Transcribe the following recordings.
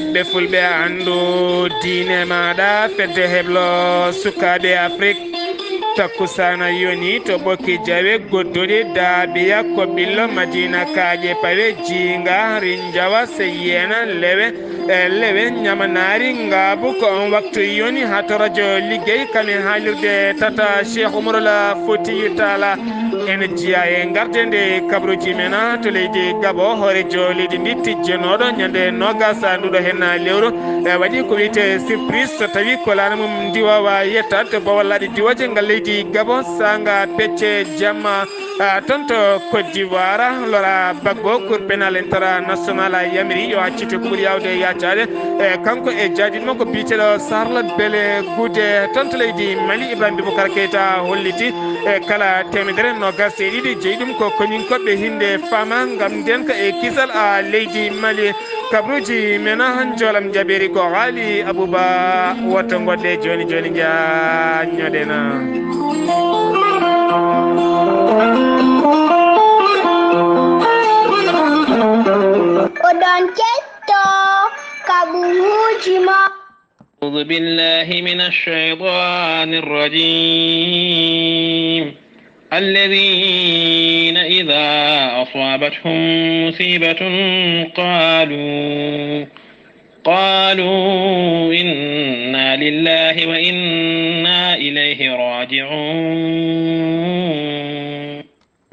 ɓiɓɓe fulɓe andu diine maɗa fedde heblo sukaɓe Afrique takkusana yoni to ɓokki jawe goddoɗi daabiya ko ɓillo madina kaaƴe pawe jinga rinjawa seyena lewe ñamanari ngaabu ko on waktu yoni ha to radio liggey kami haalirde tata Cheikh Oumaroula Foutiyou Tall ene jiya e gardede kabruji mena to leydi Gabo hoore jo leydi ndi tijjenoɗo ñande nogas nduɗo hen lewru waɗi ko wiyete surprise so tawi ko lana mum ndiwawa yettade bawallaɗi diwaje ngal leydi Gabo sanga pecce jamma tonto Côte d'Ivoire lora bagbo cour pénal international yamiri yo accite ko ɓuuri yawde yaccade kanko e jadid makko biteɗo sarla bele guude tonto leydi Mali Ibrahima Boubacar Keita holliti kala temedere nogas e ɗiɗi jeeyi ɗum ko koñin koɓɓe hinde fama gam denka e kisal leydi Mali kabruji mena han jolam jaberi ko haali Abouba woto goɗɗe joni joni jañoɗena أعوذ بالله من الشيطان الرجيم الذين إذا أصابتهم مصيبة قالوا إنا لله وإنا إليه راجعون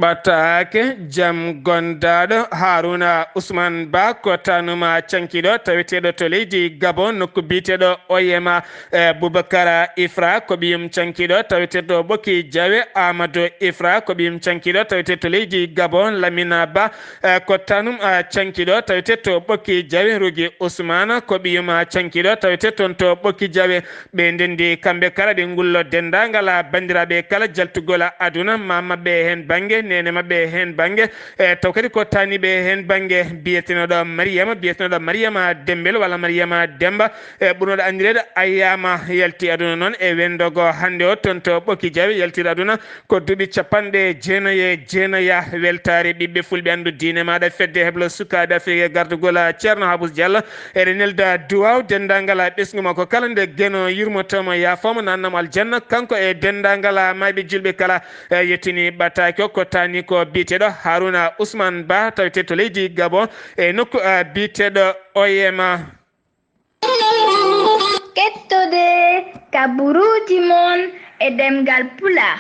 ɓattake jam gondaɗo Haruna Ousmane Ba ko tanuma cankiɗo taweteɗo to leydi Gabon nokku biteɗo oyema Boubacar Ifra ko ɓiyum cankiɗo taweteɗo ɓokki jawe Amadou Ifra ko ɓiyum cankiɗo tawete to leydi Gabon Lamina Ba ko tanum cankiɗo tawete to ɓokki jawe Rougui Ousmane ko ɓiyum cankiɗo tawete toon to ɓokki jawe ɓe ndendi kamɓe kala ɗe gullo dendagal bandiraɓe kala jaltugol aduna mamaɓe hen banggue nene mabɓe hen banggue taw kadi ko taniɓe hen banggue biyetenoɗo Mariama Dembel walla Mariama Demba ɓurnoɗo andirede Ayyama yalti aduna noon e wendogo hande o toon to ɓokki jawe yaltiɗo aduna ko duuɓi 99 weltare ɓiɓɓe fulɓe andu diine maɗa fedde heblo sukaɓe Afrique gardugol Ceerno Habous Diallo eɗe nelda duwaw dendagal ɓesgu makko kala nde gueno yurmotomo yafoma nannamo aljanna kanko e dendagal mayɓe julɓe kala yettini ɓattake ko tani ko biteɗo Haruna Ousmane Ba tawete to leydi Gabon e nokku biteɗo oyema kettode kaburuji mon e demgal pula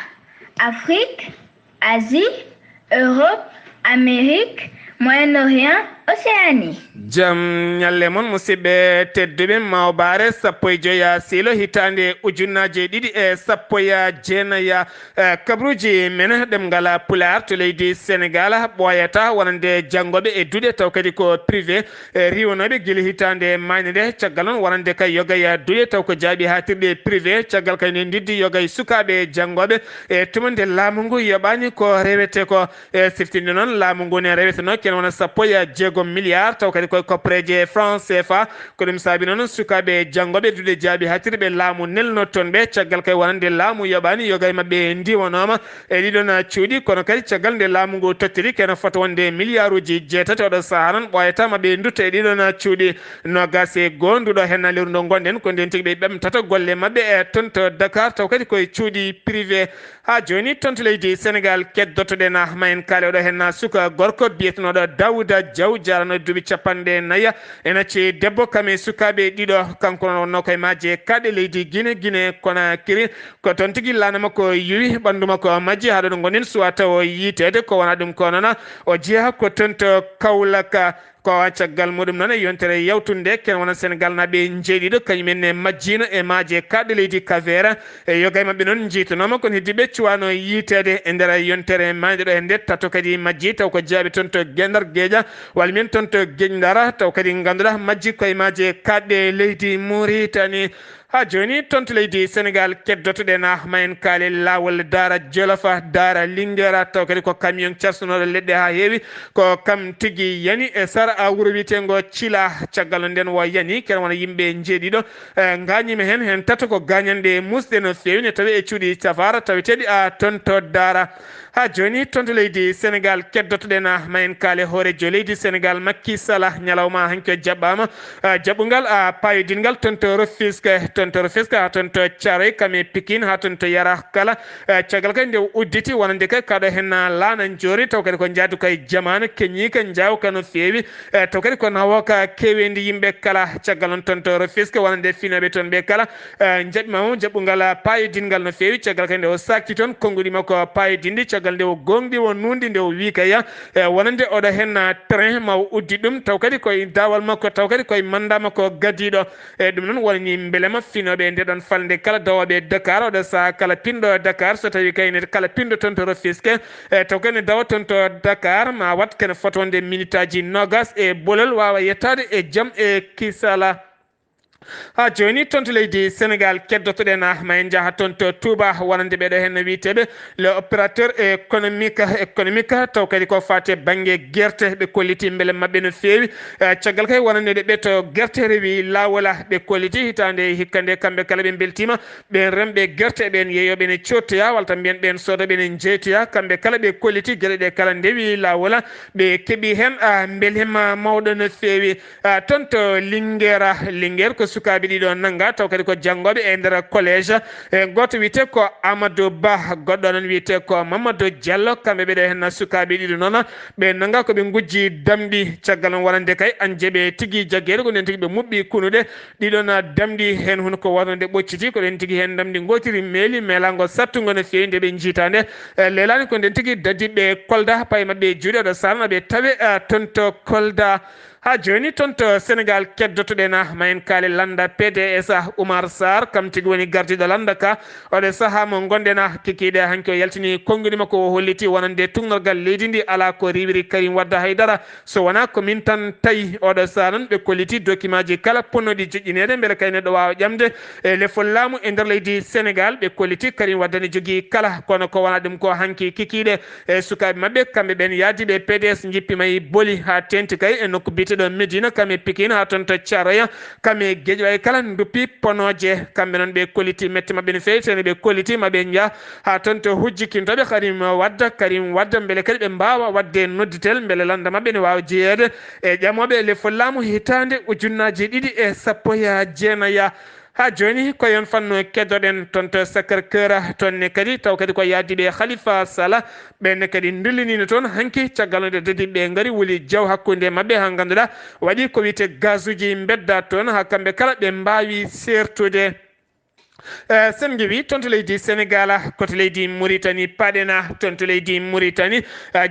Afrique, Asie, Europe, Amérique, Moyen-Orient, Océanie. Jam nyalle mon musidɓe tedduɓe mawbare sappo e joya silo hitande ujunnaje ɗiɗi e sappo e jeenaya kabruji men ɗemgal pular to leydi Sénégal ɓoyata wonande janggoɓe e duuɗe taw kadi ko privé riwonoɓe guila hitande mayde nde caggal noon wonande kay yogay duuɗe taw ko jaaɓi hatirɗe privé caggal kay ne diddi yogay sukaɓe janggoɓe e tumande laamu ngu yoɓani ko rewete ko siftinde noon laamu ngu ne reweteno ken wona sappo e jeegom milliard taw kadi koye koppareje franc CFA ko ɗum saabi noon sukaɓe janggoɓe duuɗe jaabi hatirɓe laamu nelno toon ɓe caggal kay wonande laamu yoɓani yogay mabɓe ndiwanoma e ɗiɗon cuuɗi kono kadi caggal nde laamu ngu tottiri kene fota wonde milliard uji 6 oɗo saaha noon ɓoyatama ɓe dutta e ɗiɗon cuuɗi nogas e gonduɗo hen lewru ndo gonɗen ko nden tigui ɓe ɓemtata golle mabɓe e toon to Dakar taw kadi koye cuuɗi privé ha joni toon to leydi Sénégal keddotoɗen ma en kaale oɗo hen suka gorko biyetenoɗo Dawouda Diaw jarano duuɓi 40 ena acci debbo kame sukaɓe ɗiɗo kanko wonno koye majje kaɗe leydi Guinée Conakry ko toon tigui lana makko yiwi ɓandu makko majji haɗo ɗo gonen suwa taw yitede ko wona ɗum ko noon o jeeya ko toon to Kaolack ko caggal muɗum noon e yontere yawtunde ken wona Sénégal naɓe jeeɗiɗo kañumenne majjino e maaje kaɗɗo leydi Kavera e yogay mabɓe noon jiitanoma kono heddiɓe cuwano yitede e nder yontere mande ɗo e nde tato kadi majji taw ko jaaɓe toon to Guendar Guédia walla min toon to Gueñdara taw kadi ganduɗa majji koye maaje kaɗɗe leydi Mauritanie ha joni tonto leydi Sénégal keddotoɗen mayen kaale lawol dara jolofa dara lingera taw kadi ko camion carsunoɗo leɗɗe ha heewi ko kam tigui yani e sara a wuuro wiyetengo Thila caggal nden wo yani kene wona yimɓe jeeɗiɗo gañima hen tato ko gañande musɗe no fewi ne tawi e cuuɗi safara taweteɗi a tonto dara ha joni tonto leydi Sénégal keddotoɗen mayen kaale hoorejo leydi Sénégal Macky Sall ñalawma hanko jaɓɓama jaɓɓugal payodingal tonto Rufisque ha tonto Thiaroye kame Pikine ha tonto Yara kala caggal kadi nde udditi wonande kadi kaɗo hen laana jori taw kadi ko jaadu koye jamanu keñika jawka no fewi taw kadi ko nawoka kewendi yimɓe kala caggal on tonto Rufisque wonande finaɓe toon ɓe kala jaɓɓimamo jaɓɓugal payodingal no fewi caggal kadi nde o sakki toon konngudi makko payodinde caggal nde o gonɗi o nundi nde o wi kaya wonande oɗo hen train ma uddi ɗum taw kadi koye dawal makko taw kadi koye manda makko gadiɗo ɗum noon wonani beelema finoɓe ndeɗon falde kala dawoɓe Dakar oɗo saaha kala pinɗo Dakar so tawi kayne kala pinɗo toon to Rufisque taw kadi dawa toon to Dakar ma wat kene fotonde minute aji nogas e bolol wawa yettade e jaam e kisala ha joni tonto leydi Sénégal keddotoɗen ma en jaaha toon to Touba wonande ɓeɗo hen wiyeteɓe le opérateur économique taw kadi ko fate banggue guerte ɓe kolliti beele mabɓe no fewi caggal kay wonande ɗe ɓe to guerte rewi lawola ɓe kolliti hitande hikka nde kamɓe kala ɓe beltima ɓen remɓe guerte ɓen yeeyoɓe ne cottoya walta mbiyen ɓen sodoɓe ne jeytoya kamɓe kala ɓe kolliti gueɗe ɗe kala ndewi lawola ɓe keeɓi hen beelema mawɗo no fewi toon to Linguére ko sukaɓe ɗiɗo nanga taw kadi ko janggoɓe e nder collége goto wiyete ko Amadou Ba goɗɗo noon wiyete ko Mamadou Diallo kamɓe ɓeɗo hen sukaɓe ɗiɗo noon ɓe nanga koɓe gujji damɗi caggal on wonande kay an jeeɓe tigui jagguede ko nden tigui ɓe muɓɓi kunuɗe ɗiɗon damɗi hen hunde ko wonde ɓocciti ko ɗen tigui hen damɗi gotiri meeli melago sattugo no fewi nde ɓe jiitande lelani ko nden tigui dadiɓe Kolda paye mabɓe juuɗe oɗo sarna ɓe tawe toon to Kolda ha joni toon to Sénégal keddotoɗen ma en kaale landa PDS Oumar Sarr kam tigui woni gardiɗo landa ka oɗo saaha mo gonɗen kikiɗe hanki o yaltini konngudi makko o holliti wonande tugnorgal leydi ndi ala ko riwiri Karim Wade Haydara so wona ko min tan tawi oɗo saaha noon ɓe kolliti document ji kala ponnoɗi joƴƴinede beele kay neɗɗo wawa ƴamde e lefol laamu e nder leydi Sénégal ɓe kolliti Karim Wade ne jogui kala kono ko wona ɗum ko hanki kikiɗe e sukaɓe mabɓe kamɓe ɓen yaadiɓe PDS jippimayi booli ha tenti kay e nokku biteɗo Medina kame Pikine ha toon to Thiaroye kame Guédiawaye kala duppi ponoje kamɓe noon ɓe kolliti metti mabɓe no fewi tene ɓe kolliti maɓe jaa ha toon to hujjikintoɓe Karim Wade beele kadi ɓe mbawa wadde nodditel beele landa mabɓe ne wawa jeeyede e ƴamoɓe lefol laamu hitande ujunnaje 2019 ha joni ko yon fanno keddoɗen toon to Sacré-Cœur tonne kadi taw kadi ko yaadiɓe Khalifa Sall ɓenne kadi dillinino toon hanki caggal nde dadiɓe gaari wuli jaw hakkude mabɓe ha ganduɗa waɗi ko wiyete gaz uji bedda toon ha kamɓe kala ɓe mbawi sertude sen jeewi toon to leydi Sénégal koto leydi Mauritanie paɗena toon to leydi Mauritanie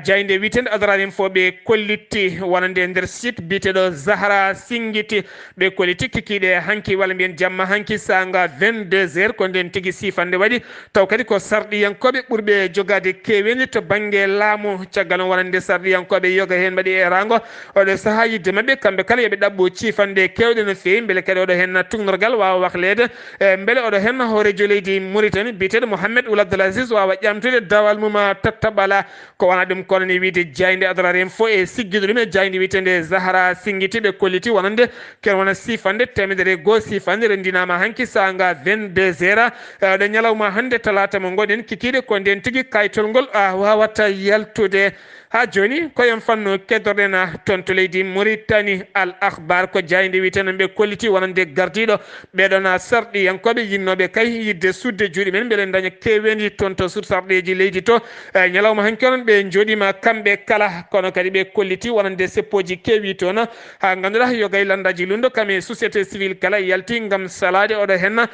jayde witende adraren fo ɓe kollitti wonande nder site biteɗo Zahra Singiti ɓe kollitti kikiɗe hanki walla mbiyen jamma hanki sanga 22h ko nden tigui sifande waɗi taw kadi ko sarɗiyankoɓe ɓurɓe jogade keweni to banggue laamu caggal on wonande sarɗiyankoɓe yoga hen mbaɗi e rango oɗo saaha yidde mabɓe kamɓe kala yooɓe ɗaɓɓo cifande kewɗe no fewi beele kadi oɗo hen tugnorgal wawa wahlede beele oɗo hen hoorejo leydi Mauritanie biteɗo Mohamed Ould Abdel Aziz wawa ƴamtude dawal mum tattaɓala ko wona ɗum kono ni wiide jayde adara en fo e sigguide ɗum e jayde witende Zahra Singiti ɓe kolliti wonande ken wona sifande 100 sifande rendinama hanki sanga 22h ɗo ñalawma hande talata mo goɗen kikiɗe ko nden tigui kaytol ngol wawata yaltude ha joni koyen fanno keddorɗen toon to leydi Mauritanie Al Akhbar ko jayde witene ɓe kolliti wonande gardiɗo ɓeɗon sarɗiyankoɓe yinnoɓe kay yidde sudde juuɗe men beele daña keweni toon to sursarɗeji leydi to ñalawma hanki onon ɓe joɗima kamɓe kala kono kadi ɓe kolliti wonande seppoji kewi toon ha ganduɗa yogay landaji lundo kame société civile kala yalti gam salade oɗo hen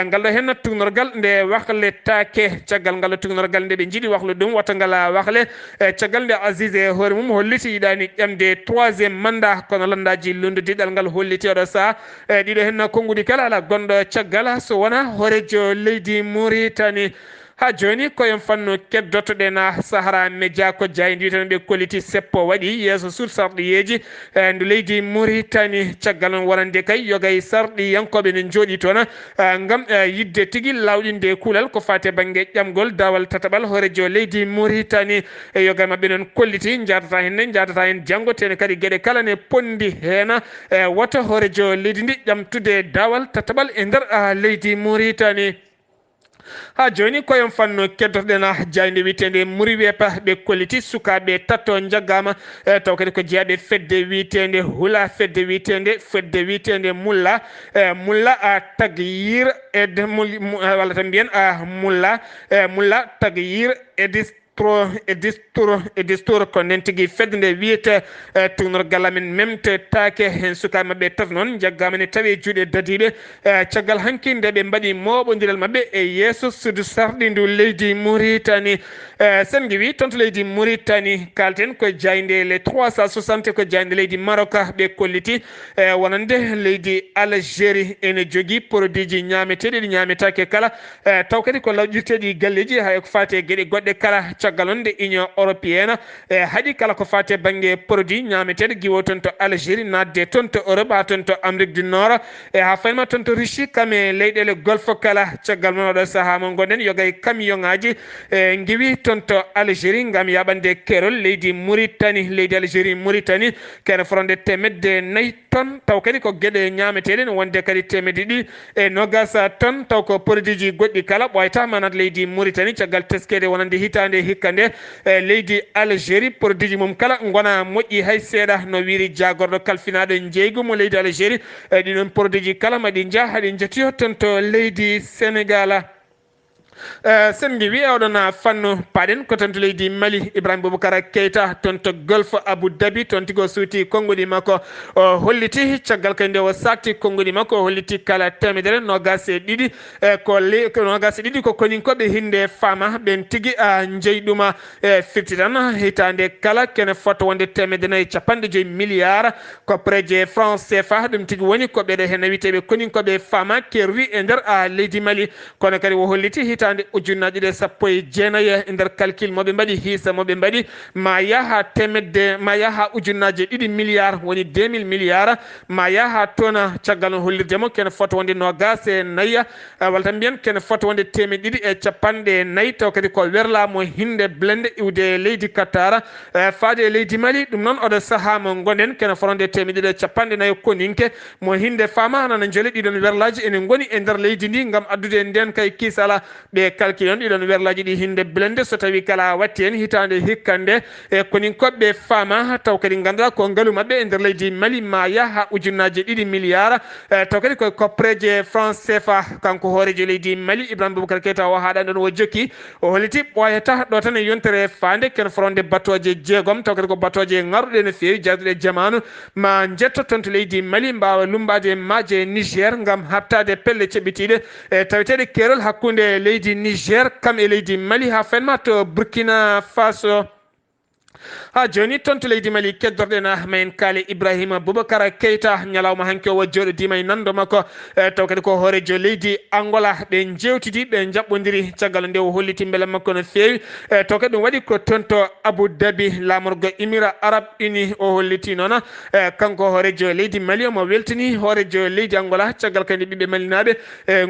ngalɗo hen tugnorgal nde wahletake caggal ngal tugnorgal nde ɓe jiiɗi wahlude ɗum watta ngal wahle caggal nde Aziz e hoore mum holliti yiɗani ƴamde 3e mandat kono landaji lundu diɗal ngal holliti oɗo saaha ɗiɗo hen konngudi kala ala gonɗo caggal so wona hoorejo leydi Mauritanie ha joni koyen fanno keddotoɗe na Sahara Média ko jaydi tan ɓe koliti seppo waɗi yeeso sur sarɗiyeji ndu leydi Mauritanie caggal on wonande kay yogay sarɗi yankoɓe ne jooɗi toon ngam yidde tigui lawɗinde kuulal ko fate banggue ƴamgol dawal tataɓal horejo leydi Mauritanie e yoga mabɓe noon kolliti jadata hen janggo tene kadi gueɗe kala ne pondi hen woto horejo leydi ndi ƴamtude dawal tataɓal e nder leydi Mauritanie ha joni koyen fanno keddotoɗen jayde witende Muriwepa ɓe kolliti sukaɓe tatto jaggama taw kadi ko jeeyaɓe fedde witende mulla tagyir walla tan mbiyen mulla tagyir distor ko nen tigui fedde nde wiyete tugnorgal amen memte take hen sukaɓe mabɓe tati noon jaggama ne tawi juuɗe dadiɓe caggal hanki nde ɓe mbaɗi moɓodiral mabɓe e yesso suudu sarɗi ndu leydi Mauritanie sen giwi toon to leydi Mauritanie kalten ko jayde les 360 ko jayde leydi Maroc ɓe kolliti wonande leydi Algérie ene jogui produit ji ñameteɗi ɗi ñametake kala taw kadi ko lawƴirteɗi galleji hay ko fate gueɗe goɗɗe kala caggal on de Union européenne haɗi kala ko fate banggue produit ñameteɗo guiwo toon to Algérie nadde toon to Europe ha toon to Amérique du Nord ha fayma toon to Russie kame leyɗele golfe kala caggal mon oɗo saaha mo gonɗen yogay camion ngaji guiwi toon to Algérie gam yaɓande kerol leydi Mauritanie leydi Algérie Mauritanie kene fronde temedde 4 tonnes taw kadi ko gueɗe ñameteɗe ne wonde kadi temedde 2 e nogas tonnes taw ko produit ji goɗɗi kala ɓoyta manat leydi Mauritanie caggal teskede wonande hitande hikka nde leydi Algérie produit ji mum kala gona moƴƴi hay seeɗa no wiiri jagorɗo kalfinaɗo jeygu mo leydi Algérie ɗiɗon produit ji kala maɗi jaa haɗi jettiyo toon to leydi Sénégal sen giwi oɗon fanno paɗen ko tan to leydi Mali Ibrahima Boubacara Keita toon to Golfe Abu Dhabi toon tigo suuti konngudi makko o holliti caggal kay nde o sakti konngudi makko o holliti kala temedere nogas e ɗiɗi ko koninkoɓe hinde fama ɓen tigui jeyɗuma firti tan hitande kala kene foto wonde temedde 4 milliards ko préje franc CFA ɗum tigui woni ko ɓeɗe hen witeɓe koninkoɓe fama kerri e nder leydi Mali kono kadi o holliti hitande ujunnaje ɗe 19 e nder calcul moɓe mbaɗi hisa moɓe mbaɗi ma yaha ujunnaje 2 milliards woni 2000 milliards ma yaha toon caggal no hollirdemo kene foto wonde nogas e nayya walla tan mbiyen kene foto wonde 250 taw kadi ko werlamo hinde blende iwde leydi Qatar faade e leydi Mali ɗum noon oɗo saaha mo gonen kene fotonde 250 koninke mo hinde fama nana joole ɗiɗon werlaji ene goni e nder leydi ndi gam addude nden kay kisala ɓe calcule on ɗiɗon werlaji ɗi hinde blende so tawi kala watti hen hitande hikkande e konin koɓɓe fama taw kadi ganduɗa ko ngaalu mabɓe e nder leydi Mali ma yaha ujunnaje 2 milliards taw kadi koye koppreje franc CFA kanko hoorejo leydi Mali Ibrahima Boubacara Keita o haɗa ɗon o jokki o holliti ɓoyata ɗo tan e yontere fande ken fronde batoje jeegom taw kadi ko batoje ngaruɗe no fewi jarduɗe jamanu ma jetto toon to leydi Mali mbawa lumbade maaje Niger gam habtade pelle ceɓɓitiɗe taweteɗe kerol hakkude leydi Niger kam e leydi Mali ha fenma to Burkina Faso ha joni toon to leydi Mali keddorɗen mayen kaale Ibrahima Boubacara Keita ñalawma hanke o joɗodima e nando makko taw kadi ko hoorejo leydi Angola ɓe jewtidi ɓe jaɓɓodiri caggal nde o holliti beele makko no fewi taw kadi ɗum waɗi ko toon to Abu Dhabi lamorgo Émirats Arabes Unis o holliti noon kanko hoorejo leydi Mali omo weltini hoorejo leydi Angola caggal kadi ɓiɓɓe malinaɓe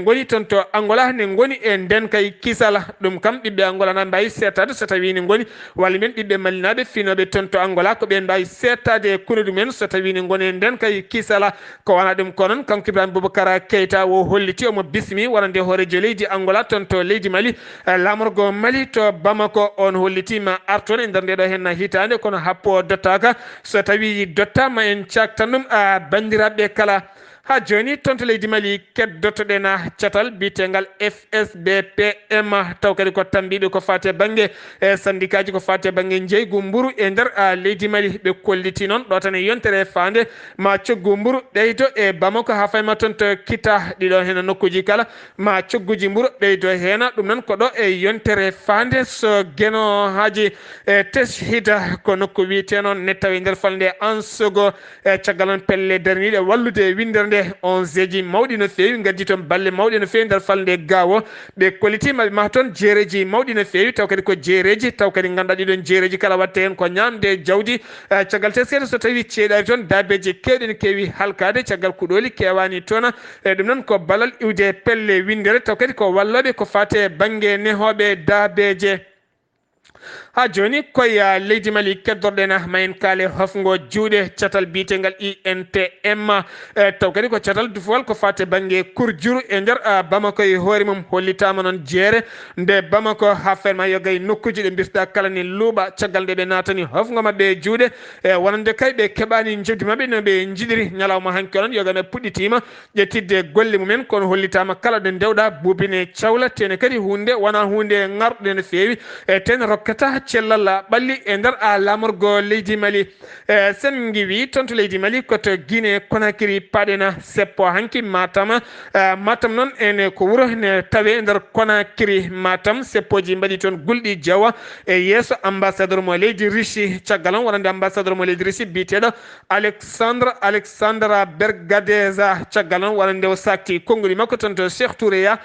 goni toon to Angola ne goni e nden kay kisala ɗum kam ɓiɓɓe Angola na mbawi settade so tawi ne goni walla men ɓiɓɓe malinaɓe finoɓe toon to Angola ko ɓen mbawi settade e kunuɗu men so tawi ne goni nden kay kisala ko wona ɗum ko noon kanko Ibrahima Boubacara Keita o holliti omo bismi wonande hoorejo leydi Angola toon to leydi Mali lamorgo Mali to Bamako on hollitima arton e nder ndeɗo hen hitande kono happo dottaka so tawi dottama en caktan ɗum bandiraɓe kala ha joni toon to leydi Mali keddotoɗen catal bitegal FSBPM taw kadi ko tambiɓe ko fate banggue syndicat ji ko fate banggue jeygu mburu e nder leydi Mali ɓe kolliti noon ɗo tan e yontere fande ma coggu mburu ɓeydo e Bamako ha fayma toon to Kita ɗiɗo hen nokkuji kala ma cogguji mburu ɓeydo hen ɗum noon ko ɗo e yontere fande so gueno haji teshida ko nokku wiyete noon ne tawi nder falde Ansogo caggal on pelle darniɗe wallude winderde wonande on zeji mawɗi no feewi gaddi toon balle mawɗe no feewi nder falde gawo ɓe kollitima ɓe maha toon jeereji mawɗi no feewi taw kadi ko jeereji taw kadi ganduɗa ɗiɗon jeereji kala watte hen ko ñamde jawdi caggal teskede so tawi ceeɗari toon dabeji kewɗe ne keewi halkade caggal kuɗoli kewani toon ɗum noon ko balal iwde pelle windere taw kadi ko walloɓe ko fate banggue nehoɓe dabeje ha joni koye leydi Mali keddorɗen ma en kaale hofgo juuɗe catal bitegal INTM taw kadi ko catal dufowal ko fate banggue kurjuru e nder Bamako e hoore mum hollitama noon jeere nde Bamako ha ferma yogay nokkuji ɗe mbirta kala ni luuɓa caggal nde ɓe natani hofgo mabɓe juuɗe wonande kay ɓe keɓani jewdi mabɓe no ɓe jiɗiri ñalawma hanki onon yogame puɗɗitima ƴettidde golle mumen kono hollitama kala ɗo dewɗa buubine cawla tene kadi hunde wona hunde garɗude no feewi ten rokkata cellal ɓalli e nder lamorgo leydi Mali sen giwi toon to leydi Mali koto Guinée Conakry paɗena seppo hanki Matam noon ene ko wuuro ne tawe nder Conakry Matam seppoji mbaɗi toon gulɗi jawa e yeeso ambassadeur mo leydi Russie caggal on wonande ambassadeur mo leydi Russie biteɗo Alexandra Bergadeza caggal on wonande o sakti konnguli makko toon to Cheikh Toureya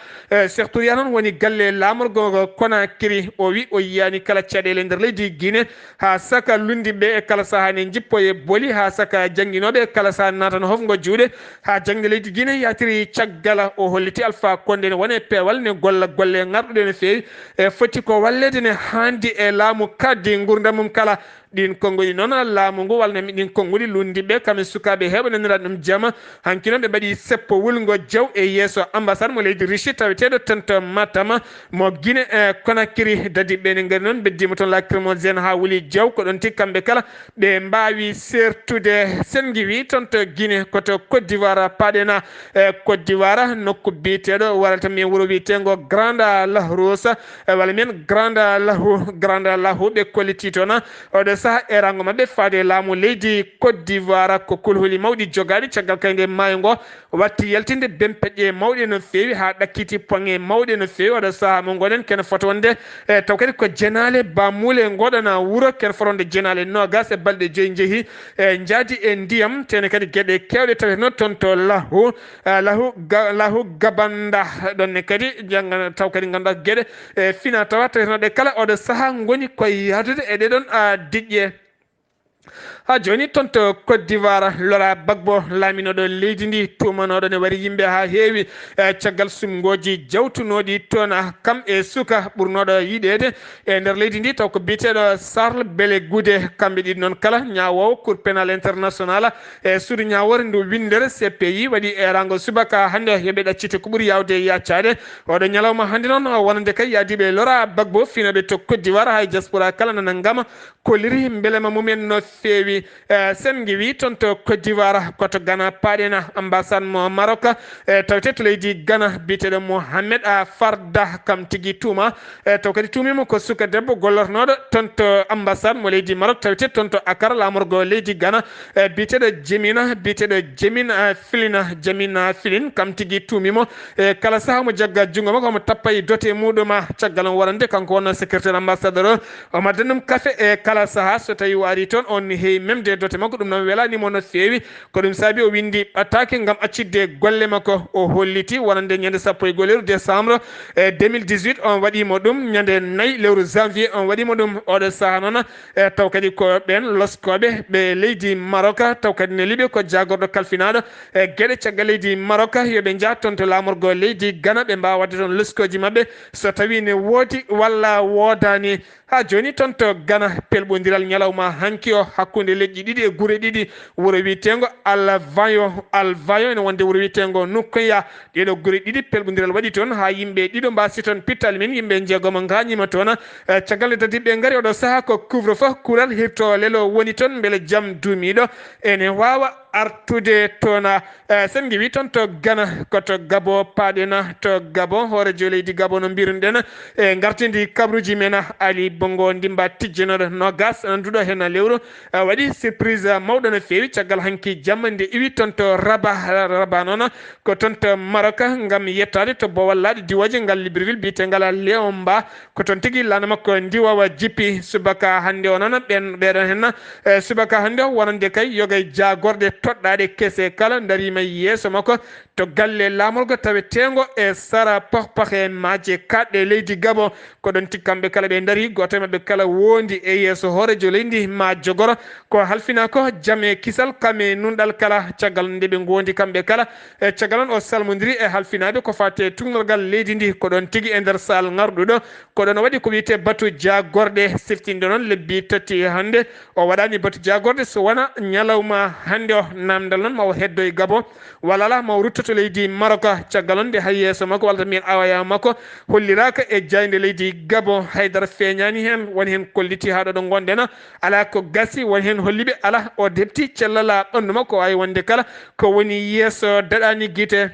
noon woni galle lamorgo Conakry o wi o yiyani kala caɗele nder leydi Guinée ha saka lundiɓe e kala saaha ne jippo e booli ha saka jangguinoɓe e kala saaha natano hofgo juuɗe ha jangde leydi Guinée yatiri caggal o holliti Alpha Condé ne wone peewal ne golla golle garɗuɗe no feewi e foti ko wallede ne handi e laamu kaddi gurdam mum kala ɗin konnguli noon laamu ngu walla ɗin konnguli lundiɓe kamɓe sukaɓe heɓananiraɗ ɗum jama hanki noon ɓe mbaɗi seppo wulgo jaw e yeeso ambassade mo leydi Russie taweteɗo tonto Matam mo Guinée Conakry dadiɓe ne gari noon beddima toon lacrymogène ha wuli jaw ko ɗon tigui kamɓe kala ɓe mbawi sertude sen giwi toon to Guinée koto Côte d'Ivoire paɗena Côte d'Ivoire nokku biteɗo warata min wuuro witego Grande Larousse walla men Grande Lahou ɓe kolliti toon oɗo saaha e rango mabɓe faade laamu leydi Côte d'Ivoire ko kulhuli mawɗi jogaɗi caggal kayde maayo ngo watti yaltinde bempeƴƴe mawɗe no feewi ha ɗakkiti poŋe mawɗe no feewi oɗo saaha mo goɗen kene foto wonde taw kadi ko jenale bamule ngoɗana wuuro kene foto wonde jenale nogas e balɗe joyyi jeehi jaadi e ndiyam tene kadi gueɗe kewɗe taweteno toon to lahu gabanda ɗonne kadi jangga taw kadi ganduɗa gueɗe fina tawa tawetenoɗe kala oɗo saaha goni koye yadude e ɗeɗon diƴƴe ha joni toon to Côte d'Ivoire Laurent Gbagbo laaminoɗo leydi ndi tumanoɗo ne wari yimɓe ha heewi caggal sumgoji jawtunoɗi toon kam e suka ɓurnoɗo yiɗede e nder leydi ndi taw ko biteɗo Charles Blé Goudé kamɓe ɗiɗi noon kala ñawowo cour pénal international e suudu ñawore ndu windere CPI waɗi e rango subaka hande yooɓe ɗaccite ko ɓuuri yawde yaccade oɗo ñalawma hande noon wonande kay yaadiɓe Laurent Gbagbo finaɓe to Côte d'Ivoire hay diaspora kala nana gama kolliri beelema mumen no feewi sen giwi toon to Côte d'Ivoire koto Ghana paɗena ambassade mo Maroc tawte to leydi Ghana biteɗo Mohamed Farda kam tigui tuuma taw kadi tuumima ko suka debbo gollornoɗo toon to ambassade mo leydi Maroc tawte toon to Accra lamorgo leydi Ghana biteɗo Jemina Filin kam tigui tuumimo kala saaha mo jagga jungo makko omo tappa e dote muɗuma caggal on warande kanko wonno secrétaire ambassadeur o madda ɗum café e kala saaha so tawi o ari toon on heewi memde dote makko ɗum noon welanimo no feewi ko ɗum saabi o windi ɓattake gam accidde golle makko o holliti wonande ñande 1 décembre 2018 on waɗimo ɗum ñande 4 lewru janvier on waɗimo ɗum oɗo saaha noon taw kadi ko ɓen loskoɓe ɓe leydi Maroc taw kadi ne liɓe ko jagorɗo kalfinaɗo gueɗe caggal leydi Maroc yooɓe jaa toon to lamorgo leydi Ghana ɓe mbawa wadde toon loskoji mabɓe so tawi ne woodi walla wodani ha joni toon to Ghana pelɓodiral ñalawma hanki o hakkude leƴƴi ɗiɗi e guure ɗiɗi wuuro witego alvayo ene wonde wuuro witego Nukkuya ɗeɗo guure ɗiɗi pelɓodiral waɗi toon ha yimɓe ɗiɗo mbasi toon pittali men yimɓe jeegomo gañima toon caggal dadiɓe gaari oɗo saaha ko couvre feu kuural hirto lelo woni toon beele jaam duumiɗo ene wawa artude toon sen giwi toon to Ghana koto Gabon paɗena to Gabon hoorejo leydi Gabon no mbiruɗen e gartidi kabruji men Ali Bongo Ndimba tijjenoɗo nogas nanduɗo hen lewru waɗi surprise mawɗo no feewi caggal hanki jamma nde iwi toon to Rabat noon ko toon to Maroc gam yettade to bowallaɗe diwoje ngal Libreville bitegal Léon Mba ko toon tigui lana makko ndiwawa jippi subaka hande o noon ɓeɗon hen subaka hande o wonande kay yogay jagorde toɗɗaɗe kese kala darima yeeso makko to galle lamolgo tawetengo e sara pahpahe maje kaɗɗe leydi Gabon ko ɗon tikkamɓe kala ɓe dari goto mabɓe kala wondi e yeeso hoorejo leydi ma jogoro ko halfina ko jaame kisal kame nunɗal kala caggal nde ɓe gondi kamɓe kala e caggal on o salmodiri e halfinaɓe ko fate tugnorgal leydi ndi ko ɗon tigui e nder sal ngarɗuɗo ko ɗon waɗi ko wiyete batu jagorɗe siftinde noon lebbi tati hande o waɗani batu jagorɗe so wona ñalawma hande o namdal noon mawo heddo e Gabon walala mawo ruttoto leydi Maroc caggal on nde hay yeeso makko walla min awaya makko holliraka e jayde leydi Gabon haydara feeñani hen woni hen kolliti ha ɗo ɗo gondena ala ko gasi woni hen holliɓe ala o depti cellala ɓandu makko wawi wonde kala ko woni yeeso daɗani guite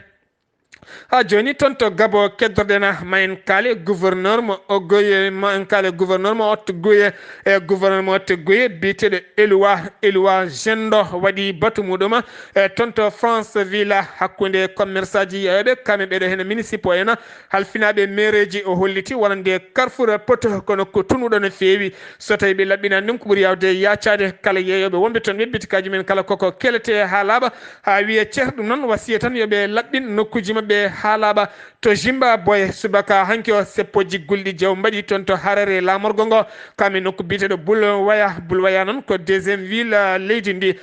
ha joni toon to Gabon keddorɗena ma en kaale gouverneur mo Ogoye ma en kaale gouverneur mo Otto Guye e gouverneur mo Otto Guye biteɗo Eloua Gendo waɗi batu muɗum toon to France ville hakkude commerçant ji yeyoɓe kamɓe ɓeɗo hen municipaux en halfinaɓe maireji o holliti wonande carrefour poto kono ko tunuɗo no feewi so tawi ɓe laɓɓinani ɗum ko ɓuuri yawde yaccade kala yeeyoɓe wonɓe toon ɓeɓɓitikaji men kala koko kelete ha laaɓa ha wiye ceer ɗum noon wasiya tan yooɓe laɓɓin nokkuji mabɓe ha laaɓa to Zimbabwe subaka hanki o seppoji gulɗi jaw mbaɗi toon to Harare lamorgo ngo kami nokku biteɗo Bulwaya noon ko deuxiéme ville leydi ndi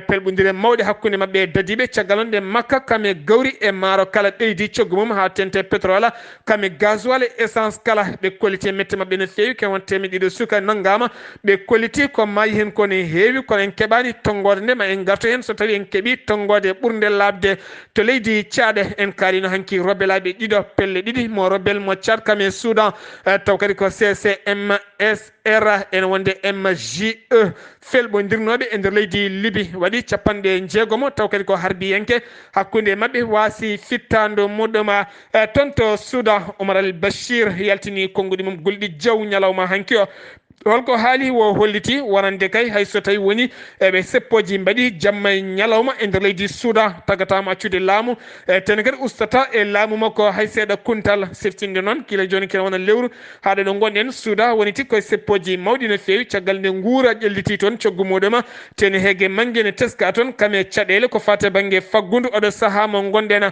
pelɓodire mawɗe hakkude mabɓe dadiɓe caggal on nde makka kame gawri e maaro kala ɓeydi coggu mum ha tente pétrole kame gasoil e essence kala ɓe kolliti mette mabɓe no fewi ke won temedde suka naggama ɓe kolliti ko mayi hen kone heewi kono en keɓani tonggode nde ma en garto hen so tawi en keeɓi tonggode ɓurde labde to leydi Tchad en kalino hanki robelaɓe ɗiɗo pelle ɗiɗi mo robel mo Tchad kame Soudan taw kadi ko CCMSR en wonde MJE felɓodirnoɓe e nder leydi Libi waɗi capanɗe jeegomo taw kadi ko harbiyenke hakkude mabɓe waasi fittando muɗum toon to Soudan Omar al Bashir yaltini konguɗi mum gulɗi jaw ñalawma hanki o holko haali wo holliti wonande kay hayso tawi woni ɓe seppoji mbaɗi jamma e ñalawma e nder leydi Soudan tagatama accude laamu tene kadi ustata e laamu makko hay seeɗa kuntal seftinde noon kila joni kene wona lewru haɗa ɗo gonɗen Soudan woni ti koye seppoji mawɗi no fewi caggal nde guura ƴelliti toon coggu muɗum tene heege mangue ne teska toon kame caɗele ko fate banggue faggudu oɗo saaha mo gonɗen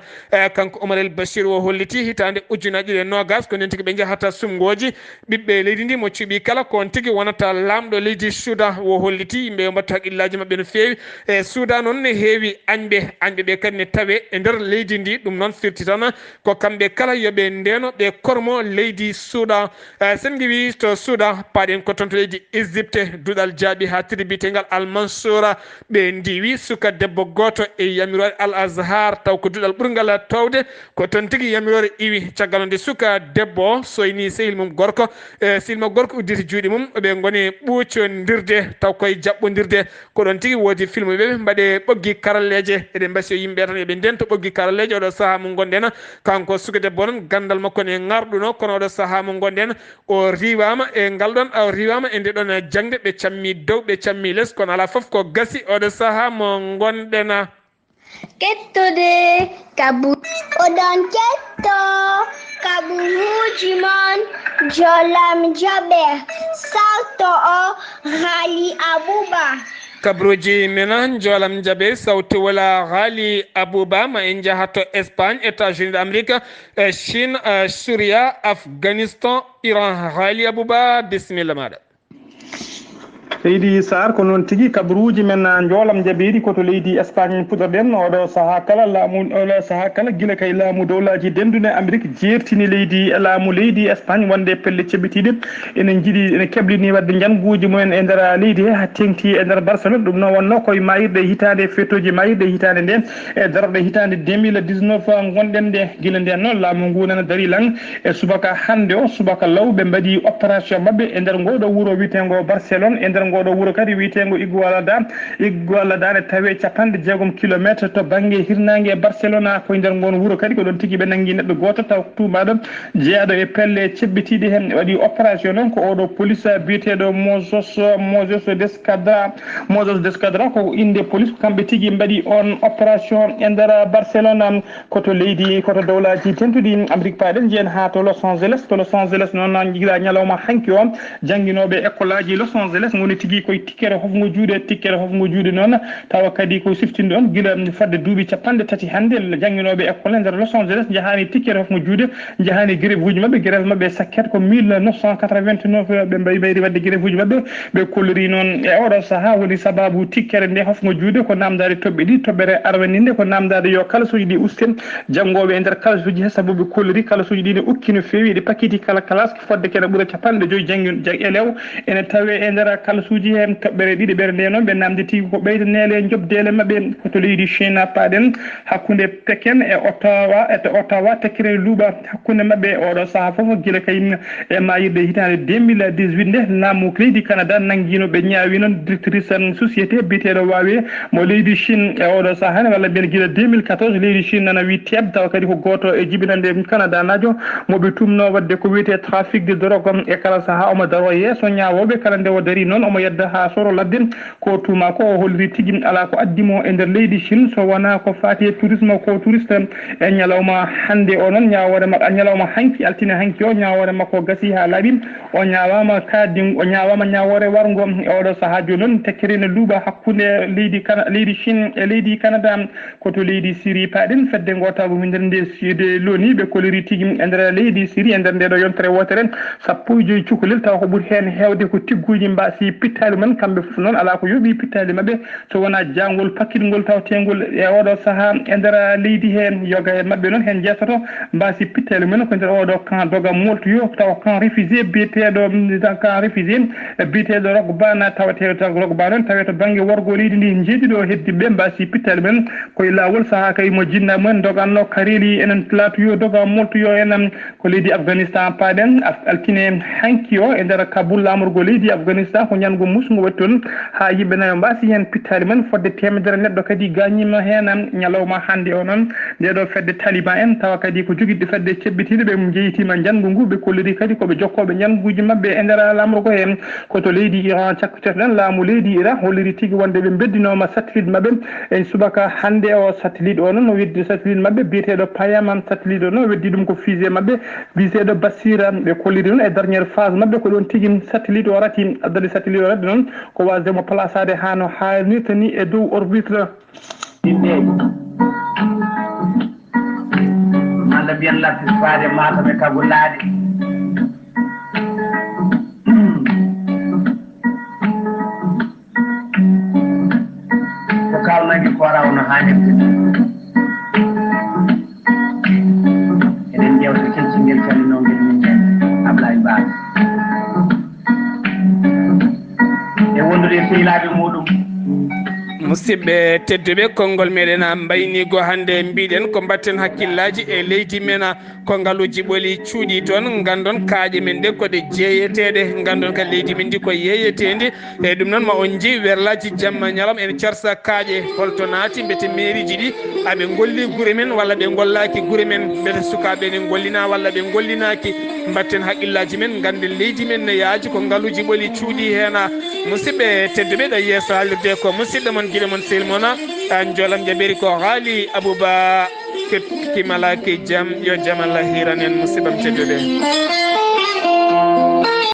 kanko Omar el Bashir o holliti hitande ujunnaje ɗiɗi e nogas ko nden tigui ɓe jahata sumgoji ɓiɓɓe leydi ndi mo cuuɓi kala ko on tigui wonata lamɗo leydi Soudan wo holliti yimɓe yo mbattu haqqillaji mabɓe no fewi e Soudan noon ne heewi añɓe ɓe kadi ne tawe e nder leydi ndi ɗum noon firti tan ko kamɓe kala yooɓe ndeno ɓe kormo leydi Soudan sen giwi to Soudan paɗen ko toon to leydi Égypte duɗal jaaɓi ha tribitegal Al Mansoura ɓe ndiwi suka debbo goto e yamirore Al Azhar taw ko duɗal ɓurgal towde ko toon tigui yamirore iwi caggal nde suka debbo soyni sehil mum gorko sehil mo gorko udditi juuɗe mum ɓe goni ɓuucodirde taw koye jaɓɓodirde ko ɗon tigui woodi film ɓe mbaɗe ɓoggi karalleje eɗen mbasi yimɓe tan eɓe ndento ɓoggi karalleje oɗo saaha mo gonɗen kanko suka debbo noon gandal makko ne garɗuno kono oɗo saaha mo gonɗen o riwama e ngal ɗon o riwama e nde ɗon jangde ɓe cammi dow ɓe cammi less kono ala foof ko gasi oɗo saaha mo gonɗen kettude oɗon ketto kaɓuruji mon jolam jaɓe sawto o haali Abouba kabruji mena jolam jabe sawti wala Ghali Abouba ma en jahato Espagne États-Unis d'Amérique Chine Syria Afghanistan Iran Ghali Abouba bisimilla maɗa seydi Sar ko noon tigui kabaruji men joolam jaabeɗi koto leydi Espagne puɗɗorɗen oɗo saaha kala laamu oɗo saaha kala guila kay laamu dowlaji dendude Amérique jertini leydi laamu leydi Espagne wonde pelle ceɓɓitiɗe enen jiiɗi ene keblini wadde janguji mumen e nder leydi he ha tengti e nder Barcelone ɗum noon wonno koye mayirɗe hitande fetoji mayirɗe hitande nden e darɗe hitande 2019 gonɗen nde guila nden noon laamu ngu nana dari lang e subaka hande o subaka law ɓe mbaɗi opération mabɓe e nder ngoɗo wuuro wiyetego Barcelone e nder ngoɗo wuuro kadi wiyetego Igualada ne tawe 60 kilométre to banggue hirnangue e Barcelona koye nder ngon wuuro kadi ko ɗon tigui ɓe nangui neɗɗo goto taw tumaɗo jeeyaɗo e pelle ceɓɓitiɗe hen waɗi opération noon ko oɗo police biyeteɗo Moses d'Escadra ko inde police kamɓe tigui mbaɗi on opération e nder Barcelona koto leydi koto dowlaji tentuɗi Amérique paɗen jeen ha to Los Angeles noon jiiɗa ñalawma hanki o jangguinoɓe école aji Los Angeles goni tigi koye tikkere hofgo juuɗe noon tawa kadi ko siftinde on guila fadde duuɓi 30 hannde jangguinoɓe école nder Los Angeles jahani tikkere hofgo juuɗe jahani grève uji mabɓe grève mabɓe sakket ko 1989 ɓe mbayri wadde grève uji mabɓe ɓe kollori noon e oɗo saaha woni sababu tikkere nde hofgo juuɗe ko namdade toɓɓe ɗi toɓɓere arwaninde ko namdade yo kalasuji ɗi usten janggoɓe e nder kalasuji he saabu ɓe kollori kalasuji ɗi ne ukki no fewi ɗe pakkiti kala classe fodde kene ɓuura 50 janggi elew ene tawe e nder kalasuji hen toɓɓere ɗiɗi ɓere nde noon ɓe namdi tigui ko ɓeydanele jobdele mabɓe koto leydi Chine paɗen hakkude Pekin e Ottawa tekkere luuɓa hakkude mabɓe oɗo saaha foof guila kayim e mayirde hitande 2018 nde laamu leydi Canada nanguino ɓe ñaawi noon directrice société biteɗo wawe mo leydi Chine e oɗo saaha walla mbiyen guila 2014 leydi Chine nana wi teb tawa kadi ko goto e jibinande Canada najo moɓe tumno wadde ko wiyete trafic de drogue e kala saaha omo daro yeeso ñawoɓe kala nde o dari noon omo yedda ha soro ladde ko tuma ko o holliri tigui ala ko addimo e nder leydi Chine so wona ko fati e tourisme ko touriste e ñalawma hande o noon ñawore makko ñalawma hanki altine hanki o ñawore makko gasi ha laaɓi o ñawama kaddi o ñawama ñawore wargo e oɗo saaha joni noon tekkere ne luuɓa hakkude leydi Chine e leydi Canada koto leydi Syrie paɗen fedde gotago winder nde sude loni ɓe kolori tigui e nder leydi Syrie e nder nde ɗo yontere wotere 15 cukalel tawa ko ɓuuri hen hewde ko tigguji mbasi pittali men kamɓe foof noon ala ko yooɓi pittali mabɓe so wona jangol pakkitgol tawtegol e oɗo saaha e nder leydi hen yoga e mabɓe noon hen jeesoto mbasi pittali men ko nder oɗo camp doga moltoyo tawa camp réfugié biyeteɗo camp réfugié biyeteɗo Rokbana tawateɗo Rokbana noon tawe to banggue worgo leydi ndi jeeɗiɗo heddiɓe mbasi pittali men koye lawol saaha kay mo jinna mumen doganno kareli enen latoyo doga moltoyo enen ko leydi Afghanistan paɗen altine hanki o e nder Kabul lamorgo leydi Afghanistan ko ñango musgo waɗi toon ha yimɓe nayo mbasi hen pittali men fodde temedere neɗɗo kadi gañima hen ñalawma hande o noon ndeɗo fedde Taliban en tawa kadi ko joguiɗo fedde cebbitiɗo ɓe jeeyitima janggo ngu ɓe kollori kadi koɓe jokkoɓe ñanguji mabɓe e nder lamorgo hen koto leydi Iran cakkutetoɗen laamu leydi Iran holliri tigui wonde ɓe beddinoma satellite mabɓe e subaka hande o satellite o noon no weddi satellite mabɓe biyeteɗo Payam satellite o noon weddi ɗum ko fusée mabɓe biyeteɗo Basira ɓe kolliri noon e dernière phase mabɓe ko ɗon tigui satellite o rati addade satellite o radde noon ko wasdemo placade ha no hannirta ni e dow orbite Allah mbiyen lartis faade Matam e Kagoulade ko kawnangi koraw no hannirta eɗen jewta kelcingel calminogel min Ablaye Ba e wondude e sehilaɓe muɗum musidɓe tedduɓe konngol meɗen mbaynigo hannde mbiɗen ko mbatten hakkillaji e leydi men ko ngaluji ɓooli cuuɗi toon gandon kaaƴe men ɗe koɗe jeeyeteɗe gandon ka leydi men ndi ko yeeyetedi e ɗum noon ma on jeeyi werlaji jamma ñalam en carsa kaaƴe holto naati mbete mairie ji ɗi aɓe golli guure men walla ɓe gollaki guure men mbete sukaɓe ne gollina walla ɓe gollinaki mbatten haqqillaji men ganden leydi men ne yaaji ko ngaluji ɓooli cuuɗi hen musidɓe tedduɓe ɗo yeeso haalirde ko musidɗo mon guiɗo mon selmona an jolam jaɓeri ko haali Abouba kettimalaki jaam yo jaam Allah hiranen musidɓam tedduɓe